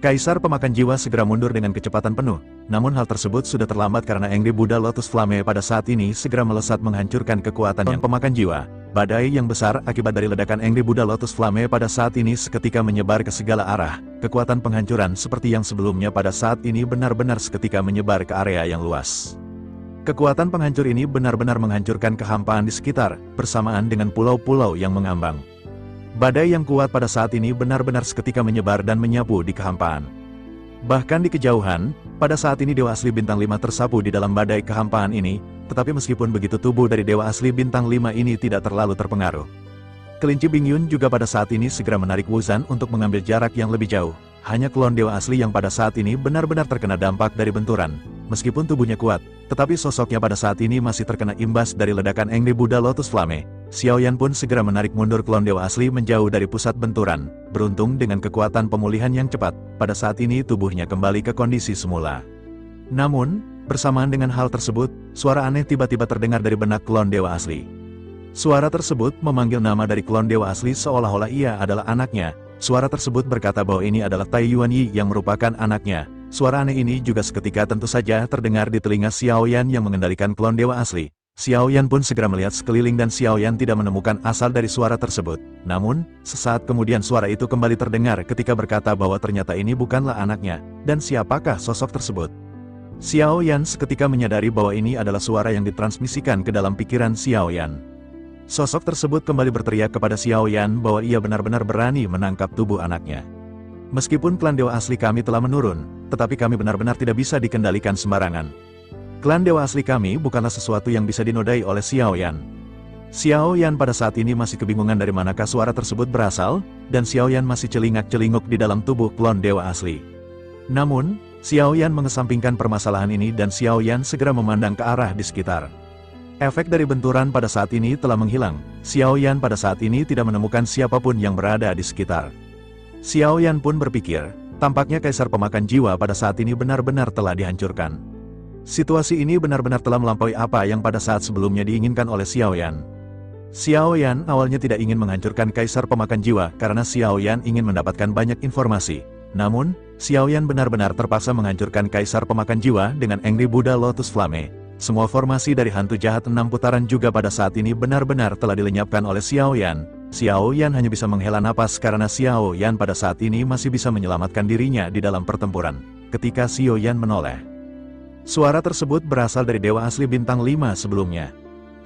Kaisar Pemakan Jiwa segera mundur dengan kecepatan penuh, namun hal tersebut sudah terlambat karena Angry Buddha Lotus Flame pada saat ini segera melesat menghancurkan kekuatan yang pemakan jiwa. Badai yang besar akibat dari ledakan Angry Buddha Lotus Flame pada saat ini seketika menyebar ke segala arah. Kekuatan penghancuran seperti yang sebelumnya pada saat ini benar-benar seketika menyebar ke area yang luas. Kekuatan penghancur ini benar-benar menghancurkan kehampaan di sekitar, bersamaan dengan pulau-pulau yang mengambang. Badai yang kuat pada saat ini benar-benar seketika menyebar dan menyapu di kehampaan. Bahkan di kejauhan, pada saat ini Dewa Asli Bintang 5 tersapu di dalam badai kehampaan ini, tetapi meskipun begitu tubuh dari Dewa Asli Bintang 5 ini tidak terlalu terpengaruh. Kelinci Bingyun juga pada saat ini segera menarik Wu Zhan untuk mengambil jarak yang lebih jauh. Hanya klon Dewa Asli yang pada saat ini benar-benar terkena dampak dari benturan. Meskipun tubuhnya kuat, tetapi sosoknya pada saat ini masih terkena imbas dari ledakan Angry Buddha Lotus Flame. Xiao Yan pun segera menarik mundur klon Dewa Asli menjauh dari pusat benturan. Beruntung dengan kekuatan pemulihan yang cepat, pada saat ini tubuhnya kembali ke kondisi semula. Namun, bersamaan dengan hal tersebut, suara aneh tiba-tiba terdengar dari benak klon Dewa Asli. Suara tersebut memanggil nama dari klon Dewa Asli seolah-olah ia adalah anaknya. Suara tersebut berkata bahwa ini adalah Tai Yuanyi yang merupakan anaknya. Suara aneh ini juga seketika tentu saja terdengar di telinga Xiao Yan yang mengendalikan klon Dewa Asli. Xiao Yan pun segera melihat sekeliling dan Xiao Yan tidak menemukan asal dari suara tersebut. Namun, sesaat kemudian suara itu kembali terdengar ketika berkata bahwa ternyata ini bukanlah anaknya, dan siapakah sosok tersebut? Xiao Yan seketika menyadari bahwa ini adalah suara yang ditransmisikan ke dalam pikiran Xiao Yan. Sosok tersebut kembali berteriak kepada Xiao Yan bahwa ia benar-benar berani menangkap tubuh anaknya. Meskipun klan Dewa Asli kami telah menurun, tetapi kami benar-benar tidak bisa dikendalikan sembarangan. Klan Dewa Asli kami bukanlah sesuatu yang bisa dinodai oleh Xiao Yan. Xiao Yan pada saat ini masih kebingungan dari manakah suara tersebut berasal, dan Xiao Yan masih celingak-celinguk di dalam tubuh klon Dewa Asli. Namun, Xiao Yan mengesampingkan permasalahan ini dan Xiao Yan segera memandang ke arah di sekitar. Efek dari benturan pada saat ini telah menghilang. Xiao Yan pada saat ini tidak menemukan siapapun yang berada di sekitar. Xiao Yan pun berpikir, tampaknya Kaisar Pemakan Jiwa pada saat ini benar-benar telah dihancurkan. Situasi ini benar-benar telah melampaui apa yang pada saat sebelumnya diinginkan oleh Xiao Yan. Xiao Yan awalnya tidak ingin menghancurkan Kaisar Pemakan Jiwa karena Xiao Yan ingin mendapatkan banyak informasi. Namun, Xiao Yan benar-benar terpaksa menghancurkan Kaisar Pemakan Jiwa dengan Angry Buddha Lotus Flame. Semua formasi dari hantu jahat 6 putaran juga pada saat ini benar-benar telah dilenyapkan oleh Xiao Yan. Xiao Yan hanya bisa menghela napas karena Xiao Yan pada saat ini masih bisa menyelamatkan dirinya di dalam pertempuran. Ketika Xiao Yan menoleh, suara tersebut berasal dari Dewa Asli Bintang 5 sebelumnya.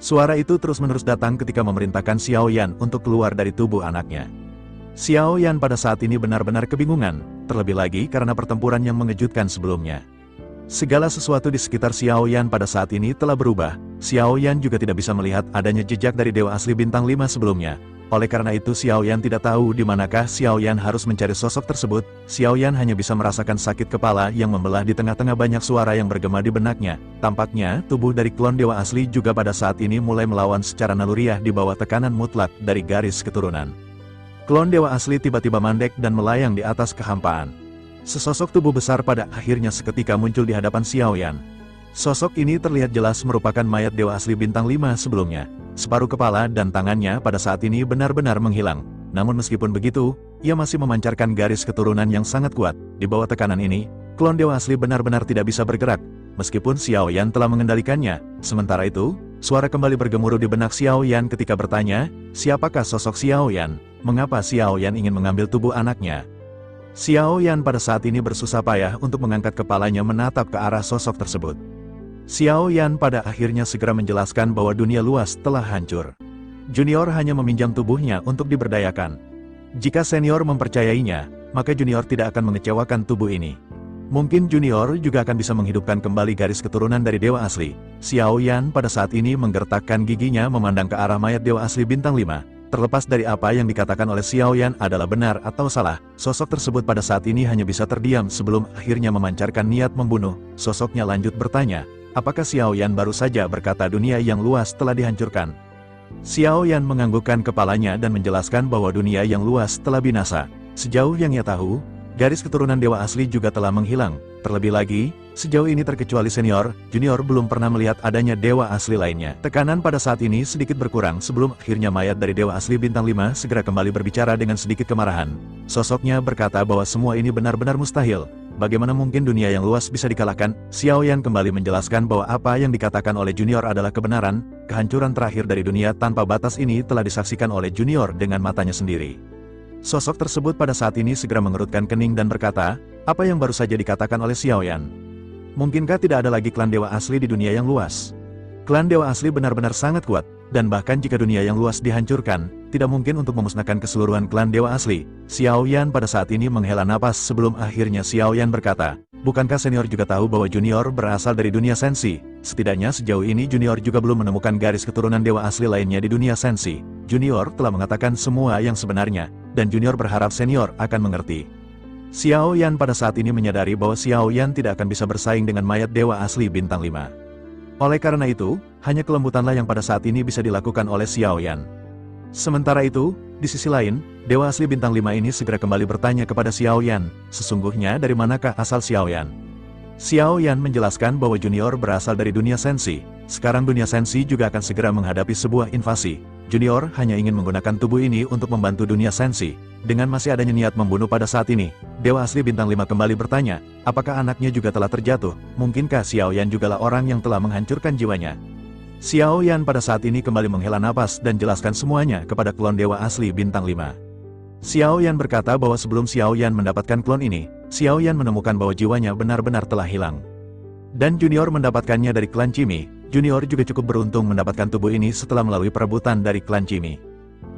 Suara itu terus-menerus datang ketika memerintahkan Xiao Yan untuk keluar dari tubuh anaknya. Xiao Yan pada saat ini benar-benar kebingungan, terlebih lagi karena pertempuran yang mengejutkan sebelumnya. Segala sesuatu di sekitar Xiao Yan pada saat ini telah berubah. Xiao Yan juga tidak bisa melihat adanya jejak dari Dewa Asli Bintang 5 sebelumnya. Oleh karena itu Xiao Yan tidak tahu di manakah Xiao Yan harus mencari sosok tersebut. Xiao Yan hanya bisa merasakan sakit kepala yang membelah di tengah-tengah banyak suara yang bergema di benaknya. Tampaknya, tubuh dari klon Dewa Asli juga pada saat ini mulai melawan secara naluriah di bawah tekanan mutlak dari garis keturunan. Klon dewa asli tiba-tiba mandek dan melayang di atas kehampaan. Sesosok tubuh besar pada akhirnya seketika muncul di hadapan Xiao Yan. Sosok ini terlihat jelas merupakan mayat dewa asli bintang 5 sebelumnya. Separuh kepala dan tangannya pada saat ini benar-benar menghilang. Namun meskipun begitu, ia masih memancarkan garis keturunan yang sangat kuat. Di bawah tekanan ini, klon dewa asli benar-benar tidak bisa bergerak. Meskipun Xiao Yan telah mengendalikannya, sementara itu, suara kembali bergemuruh di benak Xiao Yan ketika bertanya, siapakah sosok Xiao Yan? Mengapa Xiao Yan ingin mengambil tubuh anaknya? Xiao Yan pada saat ini bersusah payah untuk mengangkat kepalanya menatap ke arah sosok tersebut. Xiao Yan pada akhirnya segera menjelaskan bahwa dunia luas telah hancur. Junior hanya meminjam tubuhnya untuk diberdayakan. Jika senior mempercayainya, maka junior tidak akan mengecewakan tubuh ini. Mungkin junior juga akan bisa menghidupkan kembali garis keturunan dari dewa asli. Xiao Yan pada saat ini menggertakkan giginya memandang ke arah mayat dewa asli bintang 5. Terlepas dari apa yang dikatakan oleh Xiao Yan adalah benar atau salah, sosok tersebut pada saat ini hanya bisa terdiam sebelum akhirnya memancarkan niat membunuh. Sosoknya lanjut bertanya, apakah Xiao Yan baru saja berkata dunia yang luas telah dihancurkan? Xiao Yan menganggukkan kepalanya dan menjelaskan bahwa dunia yang luas telah binasa. Sejauh yang ia tahu, garis keturunan dewa asli juga telah menghilang. Terlebih lagi, sejauh ini terkecuali senior, junior belum pernah melihat adanya dewa asli lainnya. Tekanan pada saat ini sedikit berkurang sebelum akhirnya mayat dari dewa asli bintang 5 segera kembali berbicara dengan sedikit kemarahan. Sosoknya berkata bahwa semua ini benar-benar mustahil. Bagaimana mungkin dunia yang luas bisa dikalahkan? Xiao Yan kembali menjelaskan bahwa apa yang dikatakan oleh junior adalah kebenaran. Kehancuran terakhir dari dunia tanpa batas ini telah disaksikan oleh junior dengan matanya sendiri. Sosok tersebut pada saat ini segera mengerutkan kening dan berkata, apa yang baru saja dikatakan oleh Xiao Yan? Mungkinkah tidak ada lagi klan dewa asli di dunia yang luas? Klan dewa asli benar-benar sangat kuat, dan bahkan jika dunia yang luas dihancurkan, tidak mungkin untuk memusnahkan keseluruhan klan dewa asli. Xiao Yan pada saat ini menghela napas sebelum akhirnya Xiao Yan berkata, bukankah senior juga tahu bahwa junior berasal dari dunia sensi? Setidaknya sejauh ini junior juga belum menemukan garis keturunan dewa asli lainnya di dunia sensi. Junior telah mengatakan semua yang sebenarnya, dan junior berharap senior akan mengerti. Xiao Yan pada saat ini menyadari bahwa Xiao Yan tidak akan bisa bersaing dengan mayat dewa asli bintang 5. Oleh karena itu, hanya kelembutanlah yang pada saat ini bisa dilakukan oleh Xiao Yan. Sementara itu, di sisi lain, dewa asli bintang 5 ini segera kembali bertanya kepada Xiao Yan, sesungguhnya dari manakah asal Xiao Yan? Xiao Yan menjelaskan bahwa junior berasal dari dunia sensi. Sekarang dunia sensi juga akan segera menghadapi sebuah invasi. Junior hanya ingin menggunakan tubuh ini untuk membantu dunia sensi. Dengan masih adanya niat membunuh pada saat ini, dewa asli bintang 5 kembali bertanya, apakah anaknya juga telah terjatuh? Mungkinkah Xiao Yan jugalah orang yang telah menghancurkan jiwanya? Xiao Yan pada saat ini kembali menghela napas dan jelaskan semuanya kepada klon dewa asli bintang 5. Xiao Yan berkata bahwa sebelum Xiao Yan mendapatkan klon ini, Xiao Yan menemukan bahwa jiwanya benar-benar telah hilang. Dan junior mendapatkannya dari klan Cimi. Junior juga cukup beruntung mendapatkan tubuh ini setelah melalui perebutan dari klan Cimi.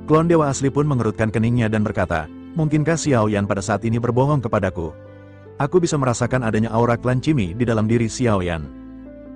Klon dewa asli pun mengerutkan keningnya dan berkata, mungkinkah Xiao Yan pada saat ini berbohong kepadaku? Aku bisa merasakan adanya aura klan Cimi di dalam diri Xiao Yan.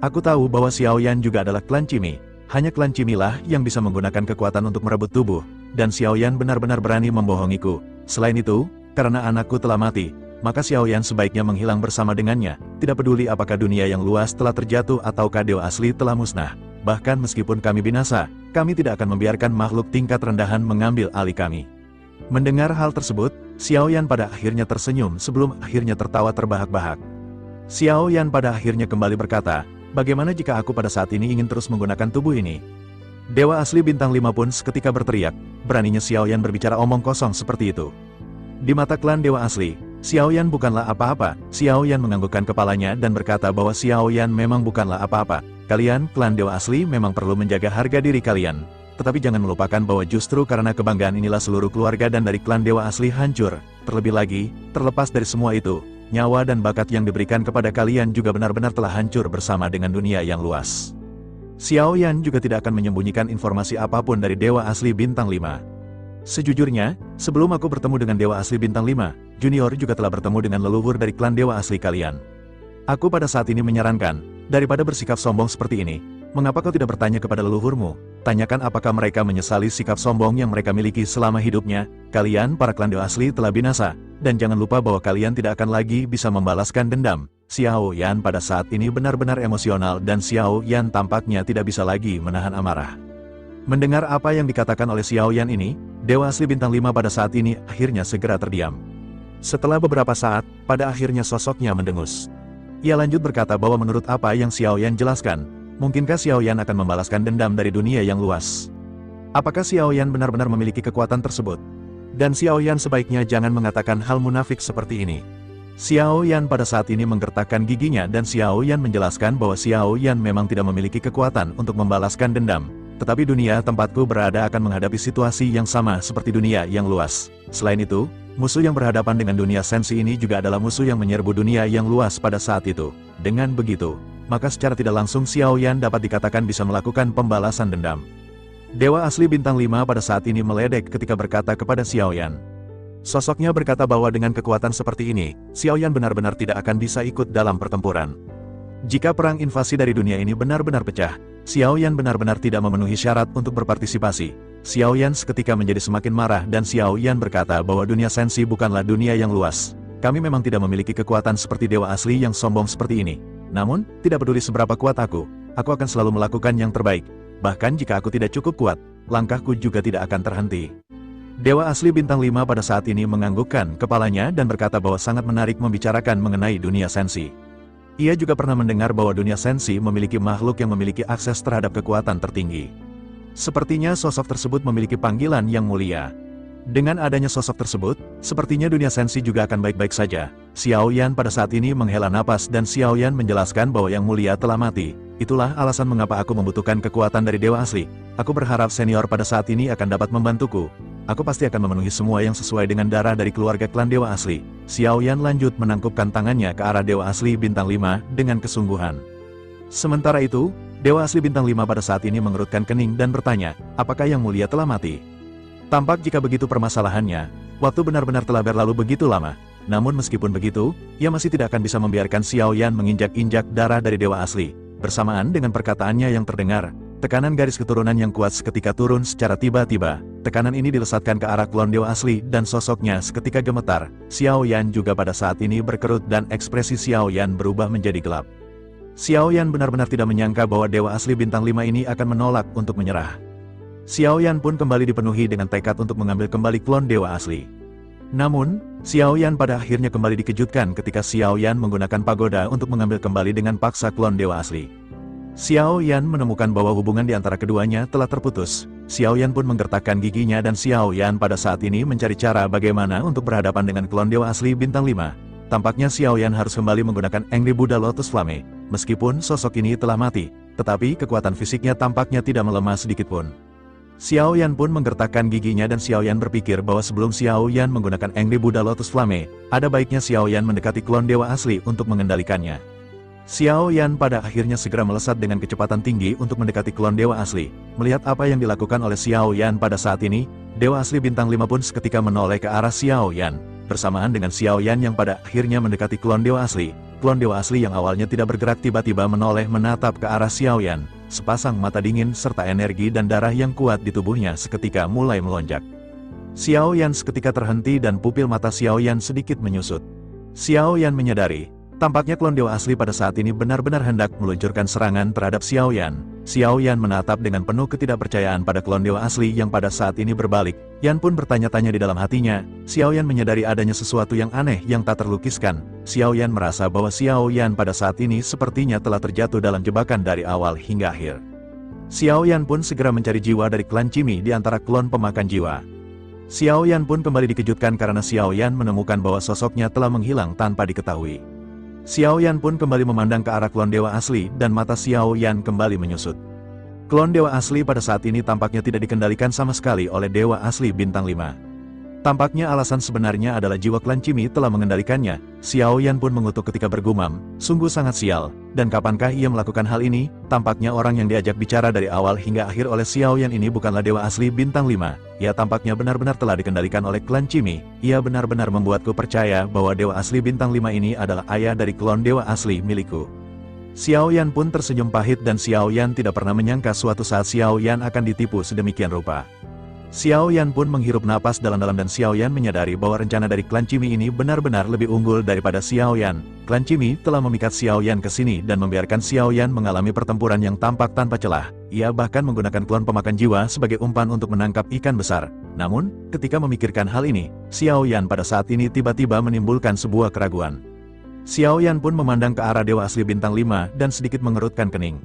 Aku tahu bahwa Xiao Yan juga adalah klan Cimi. Hanya klan Cimi lah yang bisa menggunakan kekuatan untuk merebut tubuh, dan Xiao Yan benar-benar berani membohongiku. Selain itu, karena anakku telah mati, maka Xiao Yan sebaiknya menghilang bersama dengannya, tidak peduli apakah dunia yang luas telah terjatuh ataukah dewa asli telah musnah. Bahkan meskipun kami binasa, kami tidak akan membiarkan makhluk tingkat rendahan mengambil alih kami. Mendengar hal tersebut, Xiao Yan pada akhirnya tersenyum sebelum akhirnya tertawa terbahak-bahak. Xiao Yan pada akhirnya kembali berkata, bagaimana jika aku pada saat ini ingin terus menggunakan tubuh ini? Dewa asli bintang 5 pun seketika berteriak, beraninya Xiao Yan berbicara omong kosong seperti itu. Di mata klan dewa asli, Xiao Yan bukanlah apa-apa. Xiao Yan menganggukkan kepalanya dan berkata bahwa Xiao Yan memang bukanlah apa-apa. Kalian, klan dewa asli memang perlu menjaga harga diri kalian. Tetapi jangan melupakan bahwa justru karena kebanggaan inilah seluruh keluarga dan dari klan dewa asli hancur. Terlebih lagi, terlepas dari semua itu, nyawa dan bakat yang diberikan kepada kalian juga benar-benar telah hancur bersama dengan dunia yang luas. Xiao Yan juga tidak akan menyembunyikan informasi apapun dari dewa asli bintang 5. Sejujurnya, sebelum aku bertemu dengan dewa asli bintang 5, junior juga telah bertemu dengan leluhur dari klan dewa asli kalian. Aku pada saat ini menyarankan, daripada bersikap sombong seperti ini, mengapa kau tidak bertanya kepada leluhurmu? Tanyakan apakah mereka menyesali sikap sombong yang mereka miliki selama hidupnya. Kalian, para klan dewa asli telah binasa, dan jangan lupa bahwa kalian tidak akan lagi bisa membalaskan dendam. Xiao Yan pada saat ini benar-benar emosional dan Xiao Yan tampaknya tidak bisa lagi menahan amarah. Mendengar apa yang dikatakan oleh Xiao Yan ini, Dewa asli bintang 5 pada saat ini akhirnya segera terdiam. Setelah beberapa saat, pada akhirnya sosoknya mendengus. Ia lanjut berkata bahwa menurut apa yang Xiao Yan jelaskan, mungkinkah Xiao Yan akan membalaskan dendam dari dunia yang luas? Apakah Xiao Yan benar-benar memiliki kekuatan tersebut? Dan Xiao Yan sebaiknya jangan mengatakan hal munafik seperti ini. Xiao Yan pada saat ini menggertakkan giginya dan Xiao Yan menjelaskan bahwa Xiao Yan memang tidak memiliki kekuatan untuk membalaskan dendam. Tetapi dunia tempatku berada akan menghadapi situasi yang sama seperti dunia yang luas. Selain itu, musuh yang berhadapan dengan dunia sensi ini juga adalah musuh yang menyerbu dunia yang luas pada saat itu. Dengan begitu, maka secara tidak langsung Xiao Yan dapat dikatakan bisa melakukan pembalasan dendam. Dewa asli bintang 5 pada saat ini meledek ketika berkata kepada Xiao Yan. Sosoknya berkata bahwa dengan kekuatan seperti ini, Xiao Yan benar-benar tidak akan bisa ikut dalam pertempuran. Jika perang invasi dari dunia ini benar-benar pecah, Xiao Yan benar-benar tidak memenuhi syarat untuk berpartisipasi. Xiao Yan seketika menjadi semakin marah dan Xiao Yan berkata bahwa dunia sensi bukanlah dunia yang luas. Kami memang tidak memiliki kekuatan seperti dewa asli yang sombong seperti ini. Namun, tidak peduli seberapa kuat aku akan selalu melakukan yang terbaik. Bahkan jika aku tidak cukup kuat, langkahku juga tidak akan terhenti. Dewa asli bintang 5 pada saat ini menganggukkan kepalanya dan berkata bahwa sangat menarik membicarakan mengenai dunia sensi. Ia juga pernah mendengar bahwa dunia sensi memiliki makhluk yang memiliki akses terhadap kekuatan tertinggi. Sepertinya sosok tersebut memiliki panggilan yang mulia. Dengan adanya sosok tersebut, sepertinya dunia sensi juga akan baik-baik saja. Xiao Yan pada saat ini menghela napas dan Xiao Yan menjelaskan bahwa yang mulia telah mati. Itulah alasan mengapa aku membutuhkan kekuatan dari dewa asli. Aku berharap senior pada saat ini akan dapat membantuku. Aku pasti akan memenuhi semua yang sesuai dengan darah dari keluarga klan dewa asli. Xiao Yan lanjut menangkupkan tangannya ke arah dewa asli bintang 5 dengan kesungguhan. Sementara itu, dewa asli bintang 5 pada saat ini mengerutkan kening dan bertanya, apakah yang mulia telah mati? Tampak jika begitu permasalahannya, waktu benar-benar telah berlalu begitu lama. Namun meskipun begitu, ia masih tidak akan bisa membiarkan Xiao Yan menginjak-injak darah dari dewa asli. Bersamaan dengan perkataannya yang terdengar, tekanan garis keturunan yang kuat seketika turun secara tiba-tiba. Tekanan ini dilesatkan ke arah klon dewa asli dan sosoknya seketika gemetar. Xiao Yan juga pada saat ini berkerut dan ekspresi Xiao Yan berubah menjadi gelap. Xiao Yan benar-benar tidak menyangka bahwa dewa asli bintang 5 ini akan menolak untuk menyerah. Xiao Yan pun kembali dipenuhi dengan tekad untuk mengambil kembali klon dewa asli. Namun, Xiao Yan pada akhirnya kembali dikejutkan ketika Xiao Yan menggunakan pagoda untuk mengambil kembali dengan paksa klon dewa asli. Xiao Yan menemukan bahwa hubungan di antara keduanya telah terputus. Xiao Yan pun menggertakkan giginya dan Xiao Yan pada saat ini mencari cara bagaimana untuk berhadapan dengan klon dewa asli bintang 5. Tampaknya Xiao Yan harus kembali menggunakan Angry Buddha Lotus Flame. Meskipun sosok ini telah mati, tetapi kekuatan fisiknya tampaknya tidak melemah sedikitpun. Xiao Yan pun menggertakkan giginya dan Xiao Yan berpikir bahwa sebelum Xiao Yan menggunakan Angry Buddha Lotus Flame, ada baiknya Xiao Yan mendekati klon dewa asli untuk mengendalikannya. Xiao Yan pada akhirnya segera melesat dengan kecepatan tinggi untuk mendekati klon dewa asli. Melihat apa yang dilakukan oleh Xiao Yan pada saat ini, dewa asli bintang 5 pun seketika menoleh ke arah Xiao Yan. Bersamaan dengan Xiao Yan yang pada akhirnya mendekati klon dewa asli, klon dewa asli yang awalnya tidak bergerak tiba-tiba menoleh menatap ke arah Xiao Yan. Sepasang mata dingin serta energi dan darah yang kuat di tubuhnya seketika mulai melonjak. Xiao Yan seketika terhenti dan pupil mata Xiao Yan sedikit menyusut. Xiao Yan menyadari, tampaknya klon dewa asli pada saat ini benar-benar hendak meluncurkan serangan terhadap Xiao Yan. Xiao Yan menatap dengan penuh ketidakpercayaan pada klon dewa asli yang pada saat ini berbalik. Yan pun bertanya-tanya di dalam hatinya. Xiao Yan menyadari adanya sesuatu yang aneh yang tak terlukiskan. Xiao Yan merasa bahwa Xiao Yan pada saat ini sepertinya telah terjatuh dalam jebakan dari awal hingga akhir. Xiao Yan pun segera mencari jiwa dari klan Cimi di antara klon pemakan jiwa. Xiao Yan pun kembali dikejutkan karena Xiao Yan menemukan bahwa sosoknya telah menghilang tanpa diketahui. Xiao Yan pun kembali memandang ke arah klon dewa asli dan mata Xiao Yan kembali menyusut. Klon dewa asli pada saat ini tampaknya tidak dikendalikan sama sekali oleh dewa asli bintang 5. Tampaknya alasan sebenarnya adalah jiwa klan Cimi telah mengendalikannya. Xiao Yan pun mengutuk ketika bergumam, sungguh sangat sial, dan kapankah ia melakukan hal ini? Tampaknya orang yang diajak bicara dari awal hingga akhir oleh Xiao Yan ini bukanlah dewa asli bintang 5. Ia tampaknya benar-benar telah dikendalikan oleh klan Cimi. Ia benar-benar membuatku percaya bahwa dewa asli bintang 5 ini adalah ayah dari klon dewa asli milikku. Xiao Yan pun tersenyum pahit dan Xiao Yan tidak pernah menyangka suatu saat Xiao Yan akan ditipu sedemikian rupa. Xiao Yan pun menghirup napas dalam-dalam dan Xiao Yan menyadari bahwa rencana dari klan Cimi ini benar-benar lebih unggul daripada Xiao Yan. Klan Cimi telah memikat Xiao Yan ke sini dan membiarkan Xiao Yan mengalami pertempuran yang tampak tanpa celah. Ia bahkan menggunakan klon pemakan jiwa sebagai umpan untuk menangkap ikan besar. Namun, ketika memikirkan hal ini, Xiao Yan pada saat ini tiba-tiba menimbulkan sebuah keraguan. Xiao Yan pun memandang ke arah Dewa Asli Bintang 5 dan sedikit mengerutkan kening.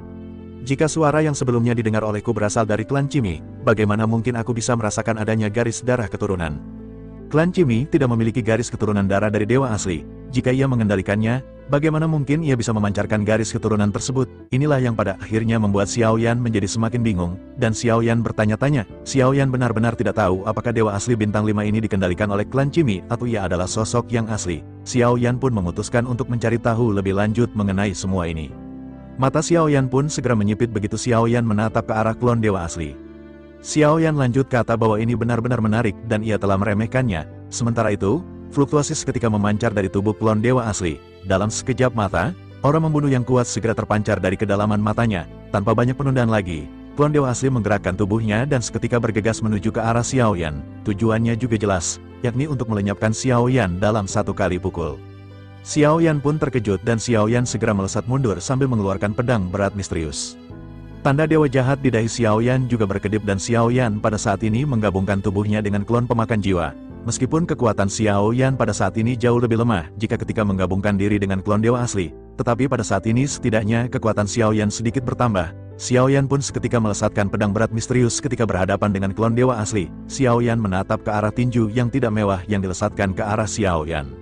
Jika suara yang sebelumnya didengar olehku berasal dari klan Cimi, bagaimana mungkin aku bisa merasakan adanya garis darah keturunan? Klan Cimi tidak memiliki garis keturunan darah dari Dewa Asli. Jika ia mengendalikannya, bagaimana mungkin ia bisa memancarkan garis keturunan tersebut? Inilah yang pada akhirnya membuat Xiao Yan menjadi semakin bingung, dan Xiao Yan bertanya-tanya. Xiao Yan benar-benar tidak tahu apakah Dewa Asli Bintang 5 ini dikendalikan oleh klan Cimi atau ia adalah sosok yang asli. Xiao Yan pun memutuskan untuk mencari tahu lebih lanjut mengenai semua ini. Mata Xiao Yan pun segera menyipit begitu Xiao Yan menatap ke arah klon Dewa Asli. Xiao Yan lanjut kata bahwa ini benar-benar menarik dan ia telah meremehkannya. Sementara itu, fluktuasi seketika memancar dari tubuh klon Dewa Asli. Dalam sekejap mata, aura membunuh yang kuat segera terpancar dari kedalaman matanya. Tanpa banyak penundaan lagi, klon Dewa Asli menggerakkan tubuhnya dan seketika bergegas menuju ke arah Xiao Yan. Tujuannya juga jelas, yakni untuk melenyapkan Xiao Yan dalam satu kali pukul. Xiao Yan pun terkejut dan Xiao Yan segera melesat mundur sambil mengeluarkan pedang berat misterius. Tanda dewa jahat di dahi Xiao Yan juga berkedip dan Xiao Yan pada saat ini menggabungkan tubuhnya dengan klon pemakan jiwa. Meskipun kekuatan Xiao Yan pada saat ini jauh lebih lemah jika ketika menggabungkan diri dengan klon Dewa Asli, tetapi pada saat ini setidaknya kekuatan Xiao Yan sedikit bertambah. Xiao Yan pun seketika melesatkan pedang berat misterius ketika berhadapan dengan klon Dewa Asli. Xiao Yan menatap ke arah tinju yang tidak mewah yang dilesatkan ke arah Xiao Yan.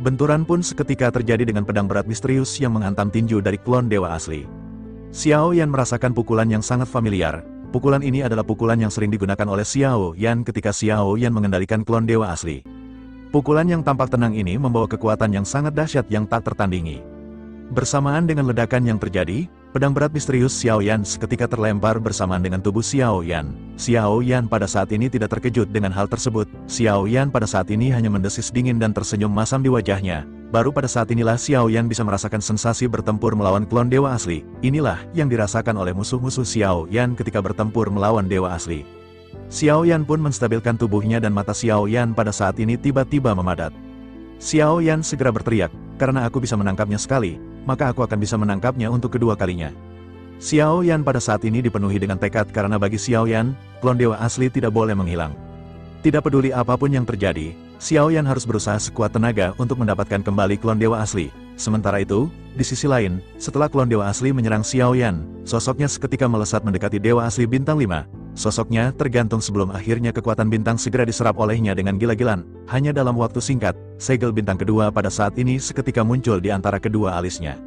Benturan pun seketika terjadi dengan pedang berat misterius yang menghantam tinju dari klon Dewa Asli. Xiao Yan merasakan pukulan yang sangat familiar. Pukulan ini adalah pukulan yang sering digunakan oleh Xiao Yan ketika Xiao Yan mengendalikan klon Dewa Asli. Pukulan yang tampak tenang ini membawa kekuatan yang sangat dahsyat yang tak tertandingi. Bersamaan dengan ledakan yang terjadi, pedang berat misterius Xiao Yan seketika terlempar bersamaan dengan tubuh Xiao Yan. Xiao Yan pada saat ini tidak terkejut dengan hal tersebut. Xiao Yan pada saat ini hanya mendesis dingin dan tersenyum masam di wajahnya. Baru pada saat inilah Xiao Yan bisa merasakan sensasi bertempur melawan klon Dewa Asli. Inilah yang dirasakan oleh musuh-musuh Xiao Yan ketika bertempur melawan Dewa Asli. Xiao Yan pun menstabilkan tubuhnya dan mata Xiao Yan pada saat ini tiba-tiba memadat. Xiao Yan segera berteriak, "Karena aku bisa menangkapnya sekali, maka aku akan bisa menangkapnya untuk kedua kalinya." Xiao Yan pada saat ini dipenuhi dengan tekad karena bagi Xiao Yan, klon Dewa Asli tidak boleh menghilang. Tidak peduli apapun yang terjadi, Xiao Yan harus berusaha sekuat tenaga untuk mendapatkan kembali klon Dewa Asli. Sementara itu, di sisi lain, setelah klon Dewa Asli menyerang Xiao Yan, sosoknya seketika melesat mendekati Dewa Asli Bintang 5. Sosoknya tergantung sebelum akhirnya kekuatan bintang segera diserap olehnya dengan gila-gilaan. Hanya dalam waktu singkat, segel bintang kedua pada saat ini seketika muncul di antara kedua alisnya.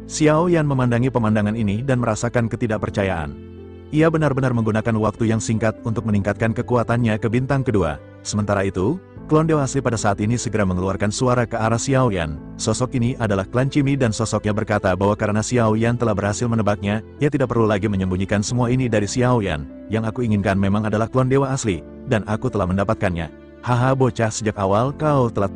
Xiao Yan memandangi pemandangan ini dan merasakan ketidakpercayaan. Ia benar-benar menggunakan waktu yang singkat untuk meningkatkan kekuatannya ke bintang kedua. Sementara itu, klon Dewa Asli pada saat ini segera mengeluarkan suara ke arah Xiao Yan. Sosok ini adalah klan Cimi dan sosoknya berkata bahwa karena Xiao Yan telah berhasil menebaknya, ia tidak perlu lagi menyembunyikan semua ini dari Xiao Yan. Yang aku inginkan memang adalah klon Dewa Asli, dan aku telah mendapatkannya. Haha bocah, sejak awal kau telah